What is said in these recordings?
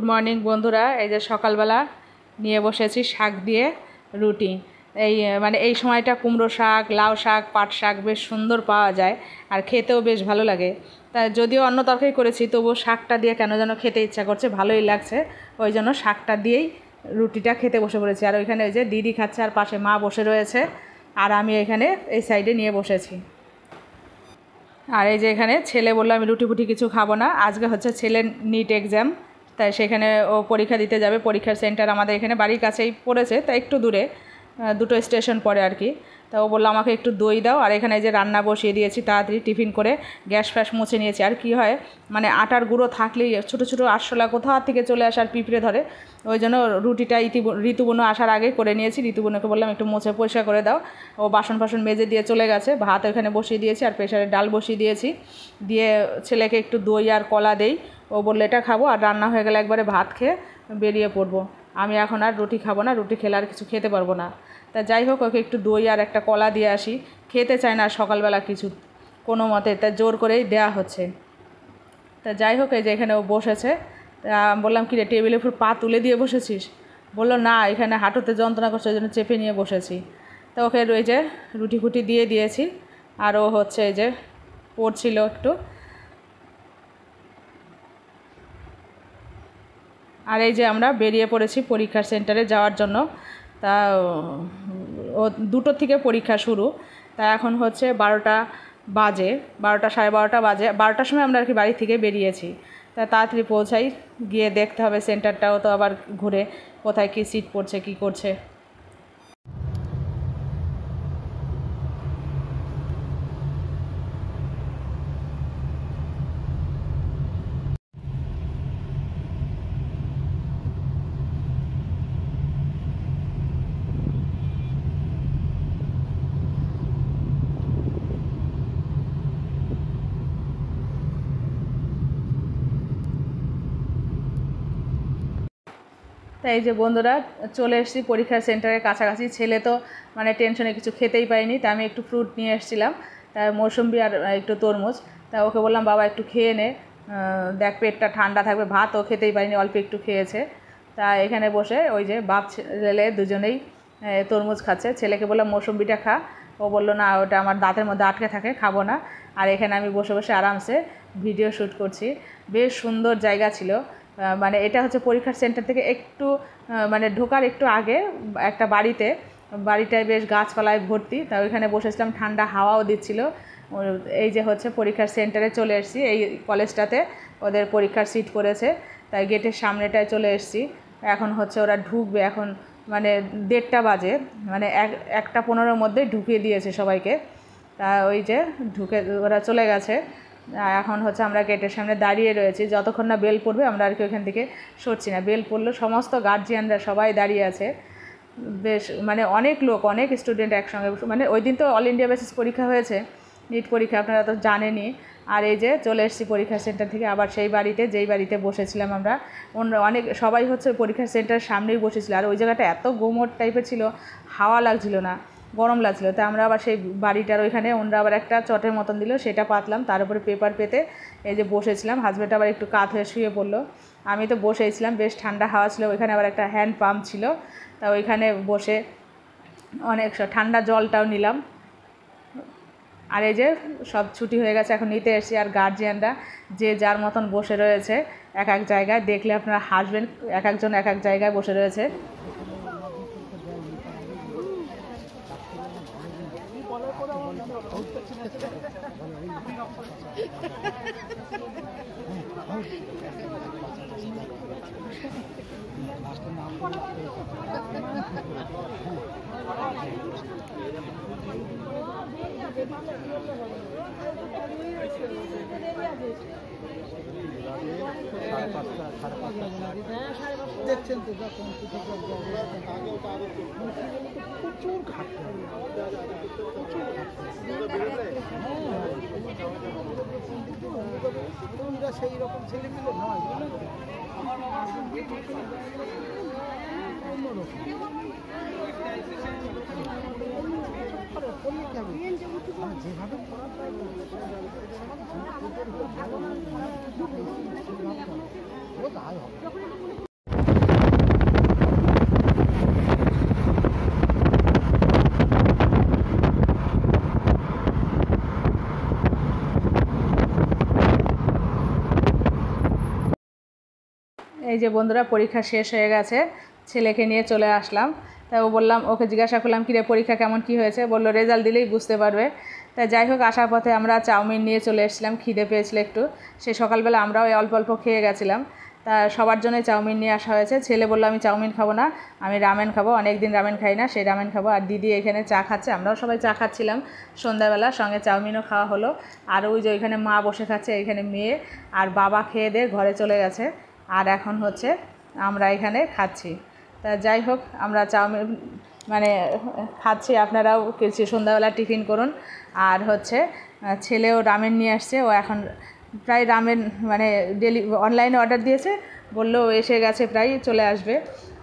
Morning বন্ধুরা, এই যে সকালবেলা নিয়ে বসেছি শাক দিয়ে রুটি। এই সময়টা কুমড়ো শাক, লাউ শাক, পাট শাক বেশ সুন্দর পাওয়া যায় আর খেতেও বেশ ভালো লাগে। তা যদিও অন্য তরকারি করেছি, তবুও শাকটা দিয়ে কেন যেন খেতে ইচ্ছা করছে, ভালোই লাগছে। ওই জন্য শাকটা দিয়েই রুটিটা খেতে বসে পড়েছি। আর ওইখানে ওই যে দিদি খাচ্ছে আর পাশে মা বসে রয়েছে, আর আমি এখানে এই সাইডে নিয়ে বসেছি। আর এই যে এখানে ছেলে বললো আমি রুটি ফুটি কিছু খাবো না, আজকে হচ্ছে ছেলের নিট এক্সাম, তাই সেখানে ও পরীক্ষা দিতে যাবে। পরীক্ষার সেন্টার আমাদের এখানে বাড়ির কাছেই পড়েছে, তাই একটু দূরে, 2টো স্টেশন পরে আর কি। তা ও বললো আমাকে একটু দই দাও। আর এখানে যে রান্না বসিয়ে দিয়েছি, তাড়াতাড়ি টিফিন করে গ্যাস ফ্যাস মুছে নিয়েছি। আর কি হয়, মানে আটার গুঁড়ো থাকলেই ছোটো ছোটো আরশোলা কোথা থেকে চলে আসার পিঁপড়ে ধরে, ওই জন্য রুটিটা ঋতুবনু আসার আগে করে নিয়েছি। ঋতুবনুকে বললাম একটু মুছে পরিষ্কার করে দাও। ও বাসন ফাসন মেজে দিয়ে চলে গেছে। ভাত ওখানে বসিয়ে দিয়েছি আর প্রেশারে ডাল বসিয়ে দিয়েছি। দিয়ে ছেলেকে একটু দই আর কলা দেই, ও বললো এটা খাবো, আর রান্না হয়ে গেলে একবারে ভাত খেয়ে বেরিয়ে পড়বো। আমি এখন আর রুটি খাবো না, রুটি খেলে আর কিছু খেতে পারবো না। তা যাই হোক, ওকে একটু দই আর একটা কলা দিয়ে আসি। খেতে চায় না সকালবেলা কিছু কোনো মতে, তা জোর করেই দেয়া হচ্ছে। তা যাই হোক, এই যে এখানে ও বসেছে। তা বললাম কি রে, টেবিলের উপর পা তুলে দিয়ে বসেছিস? বললো না, এখানে হাঁটুতে যন্ত্রণা করছে, ওই জন্য চেপে নিয়ে বসেছি। তো ওকে ওই যে রুটি ফুটি দিয়ে দিয়েছি, আর ও হচ্ছে এই যে পড়ছিল একটু। আর এই যে আমরা বেরিয়ে পড়েছি পরীক্ষার সেন্টারে যাওয়ার জন্য। তা ও 2টো থেকে পরীক্ষা শুরু। তা এখন হচ্ছে 12টা বাজে, 12টা সাড়ে 12টা বাজে। 12টার সময় আমরা আর কি বাড়ি থেকে বেরিয়েছি। তা তাড়াতাড়ি পৌঁছাই, গিয়ে দেখতে হবে সেন্টারটাও তো আবার ঘুরে কোথায় কী সিট পড়ছে কী করছে। তাই এই যে বন্ধুরা, চলে এসেছি পরীক্ষার সেন্টারের কাছাকাছি। ছেলে তো মানে টেনশনে কিছু খেতেই পায়নি, তা আমি একটু ফ্রুট নিয়ে এসেছিলাম, তা মৌসুম্বি আর একটু তরমুজ। তা ওকে বললাম বাবা একটু খেয়ে নে, দেখ পেটটা ঠান্ডা থাকবে। ভাতও খেতেই পায়নি, অল্প একটু খেয়েছে। তা এখানে বসে ওই যে বাপ ছেলে দুজনেই তরমুজ খাচ্ছে। ছেলেকে বললাম মৌসুম্বিটা খা, ও বললো না ওটা আমার দাঁতের মধ্যে আটকে থাকে, খাবো না। আর এখানে আমি বসে বসে আরামসে ভিডিও শ্যুট করছি। বেশ সুন্দর জায়গা ছিল। মানে এটা হচ্ছে পরীক্ষার সেন্টার থেকে একটু মানে ঢোকার একটু আগে একটা বাড়িটায় বেশ গাছপালায় ভর্তি। তা ওইখানে বসেছিলাম, ঠান্ডা হাওয়াও দিচ্ছিল। এই যে হচ্ছে পরীক্ষার সেন্টারে চলে এসেছি। এই কলেজটাতে ওদের পরীক্ষার সিট পড়েছে, তাই গেটের সামনেটায় চলে এসেছি। এখন হচ্ছে ওরা ঢুকবে, এখন মানে 1:30টা বাজে, মানে 1:15-র মধ্যেই ঢুকিয়ে দিয়েছে সবাইকে। তা ওই যে ঢুকে ওরা চলে গেছে। এখন হচ্ছে আমরা গেটের সামনে দাঁড়িয়ে রয়েছি, যতক্ষণ না বেল পড়বে আমরা আর কি ওখান থেকে সরছি না। বেল পড়লো, সমস্ত গার্জিয়ানরা সবাই দাঁড়িয়ে আছে। বেশ মানে অনেক লোক, অনেক স্টুডেন্ট একসঙ্গে। মানে ওই দিন তো অল ইন্ডিয়া বেসিস পরীক্ষা হয়েছে, নিট পরীক্ষা, আপনারা তো জানেনই। আর এই যে চলে এসেছি পরীক্ষা সেন্টার থেকে আবার সেই বাড়িতে, যেই বাড়িতে বসেছিলাম আমরা। অনেক সবাই হচ্ছে পরীক্ষার সেন্টারের সামনেই বসেছিল। আর ওই জায়গাটা এত গুমোট টাইপের ছিল, হাওয়া লাগছিল না, গরম লাগছিল। তা আমরা আবার সেই বাড়িটার ওইখানে ওনারা আবার একটা চটের মতন দিল, সেটা পাতলাম, তার উপরে পেপার পেতে এই যে বসেছিলাম। হাজব্যান্ড আবার একটু কাত হয়ে শুয়ে পড়লো, আমি তো বসেছিলাম। বেশ ঠান্ডা হাওয়া ছিল, ওইখানে আবার একটা হ্যান্ড পাম্প ছিল, তা ওইখানে বসে অনেক ঠান্ডা জলটাও নিলাম। আর এই যে সব ছুটি হয়ে গেছে, এখন নিতে এসেছি। আর গার্জিয়ানরা যে যার মতন বসে রয়েছে এক এক জায়গায়, দেখলে আপনারা হাসবেন, এক একজন এক এক জায়গায় বসে রয়েছে। দেখছেন তো যখন প্রচুর ঘাটতে হবে, সেই রকম ছেলে পেলে নয়, অন্যরকম। যাবে মানে যেভাবে করার তাই হবে। এই যে বন্ধুরা পরীক্ষা শেষ হয়ে গেছে, ছেলেকে নিয়ে চলে আসলাম। তাই বললাম, ওকে জিজ্ঞাসা করলাম কিরে পরীক্ষা কেমন কি হয়েছে, বললো রেজাল্ট দিলেই বুঝতে পারবে। তাই যাই হোক, আসার পথে আমরা চাউমিন নিয়ে চলে এসেছিলাম, খিদে পেয়েছিল একটু। সে সকালবেলা আমরাও অল্প অল্প খেয়ে গেছিলাম। তা সবার জন্যই চাউমিন নিয়ে আসা হয়েছে। ছেলে বললো আমি চাউমিন খাবো না, আমি রামেন খাবো, অনেক দিন রামেন খাই না, সেই রামেন খাবো। আর দিদি এখানে চা খাচ্ছে, আমরাও সবাই চা খাচ্ছিলাম সন্ধ্যাবেলা, সঙ্গে চাউমিনও খাওয়া হলো। আর ওই যে ওইখানে মা বসে খাচ্ছে, এখানে মেয়ে আর বাবা খেয়ে দিয়ে ঘরে চলে গেছে। আর এখন হচ্ছে আমরা এখানে খাচ্ছি। তা যাই হোক, আমরা চাউমিন মানে খাচ্ছি, আপনারাও কিছু সন্ধ্যাবেলা টিফিন করুন। আর হচ্ছে ছেলেও রামেন নিয়ে আসছে, ও এখন প্রায় রামেন মানে অনলাইনে অর্ডার দিয়েছে, বললো এসে গেছে, প্রায় চলে আসবে।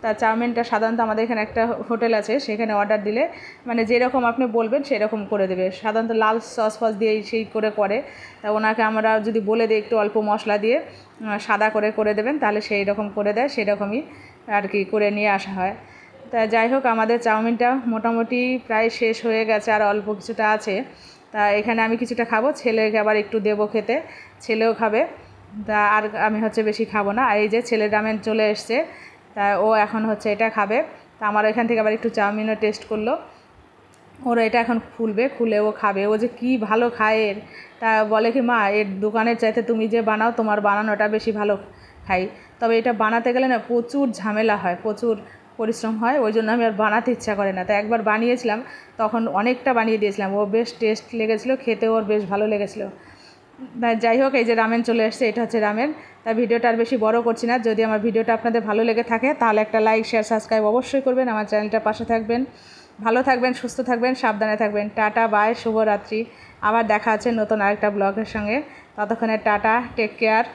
তা চাউমিনটা সাধারণত আমাদের এখানে একটা হোটেল আছে, সেখানে অর্ডার দিলে মানে যেরকম আপনি বলবেন সেরকম করে দেবে। সাধারণত লাল সস ফস দিয়ে সেই করে। তা ওনাকে আমরা যদি বলে দিই একটু অল্প মশলা দিয়ে সাদা করে দেবেন, তাহলে সেই রকম করে দেয়, সেরকমই আর কি করে নিয়ে আসা হয়। তা যাই হোক, আমাদের চাউমিনটা মোটামুটি প্রায় শেষ হয়ে গেছে, আর অল্প কিছুটা আছে। তা এখানে আমি কিছুটা খাবো, ছেলেকে আবার একটু দেবো খেতে, ছেলেও খাবে। তা আর আমি হচ্ছে বেশি খাবো না। আর এই যে ছেলের রামেন চলে এসছে, তা ও এখন হচ্ছে এটা খাবে। তা আমার এখান থেকে আবার একটু চাউমিনও টেস্ট করলো। ওর এটা এখন খুলে ও খাবে। ও যে কী ভালো খায় এর, তা বলে কি মা এর দোকানের চাইতে তুমি যে বানাও, তোমার বানানোটা বেশি ভালো খাই। তবে এটা বানাতে গেলে না প্রচুর ঝামেলা হয়, প্রচুর পরিশ্রম হয়, ওই জন্য আমি আর বানাতে ইচ্ছা করে না। তাই একবার বানিয়েছিলাম, তখন অনেকটা বানিয়ে দিয়েছিলাম, ও বেশ টেস্ট লেগেছিলো, খেতে ওর বেশ ভালো লেগেছিলো। যাই হোক, এই যে রামেন চলে এসছে, এটা হচ্ছে রামেন। তাই ভিডিওটা আর বেশি বড় করছি না। যদি আমার ভিডিওটা আপনাদের ভালো লেগে থাকে, তাহলে একটা লাইক শেয়ার সাবস্ক্রাইব অবশ্যই করবেন, আমার চ্যানেলটার পাশে থাকবেন। ভালো থাকবেন, সুস্থ থাকবেন, সাবধানে থাকবেন। টাটা, বাই, শুভরাত্রি। আবার দেখা আছে নতুন আরেকটা ব্লগের সঙ্গে। ততক্ষণে টাটা, টেক কেয়ার।